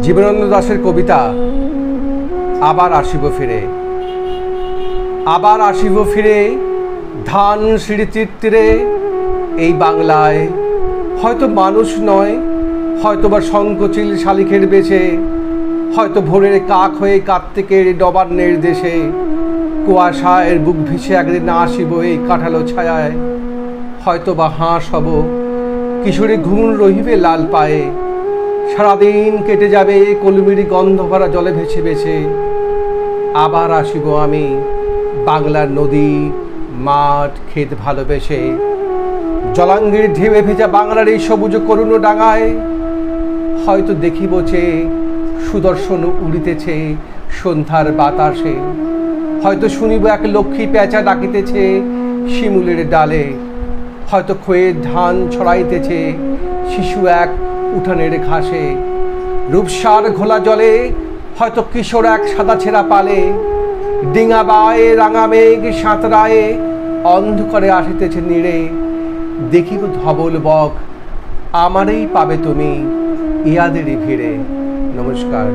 জীবনানন্দ দাশের কবিতা আবার আসিব ফিরে। আবার আসিব ফিরে ধান সিঁড়ির তীরে, এই বাংলায় হয়তো মানুষ নয়, হয়তো বা শঙ্খচিল শালিখের বেশে, হয়তো ভোরের কাক হয়ে কার্তিকের নবান্নের দেশে, কুয়াশায় বুক ভিসে একদিন আসিব এই কাঁঠালো ছায়ায়, হয়তো বা হাঁস হব কিশোরী ঘুম রহিবে লাল পায়ে, সারাদিন কেটে যাবে কলমির গন্ধ ভরা জলে ভেসে ভেসে। আবার আসিব আমি বাংলার নদী মাঠ ক্ষেত ভালোবেসে, জলাঙ্গির ঢেউয়ে ভেজা বাংলার এই সবুজ করুণ ডাঙায়, হয়তো দেখিব চেয়ে সুদর্শন উড়িতেছে সন্ধ্যার বাতাসে, হয়তো শুনিব এক লক্ষ্মী পেঁচা ডাকিতেছে শিমুলের ডালে, হয়তো খোয়ের ধান ছড়াইতেছে শিশু এক উঠানের ঘাসে, রূপসার ঘোলা জলে হয়তো কিশোর এক সাদা ছেঁড়া পালে, ডিঙা বায়ে রাঙা মেঘ সাঁতরায়ে অন্ধকারে আসিতেছে নীড়ে, দেখিব ধবল বক আমারই পাবে তুমি ইয়াদেরই ভিড়ে। নমস্কার।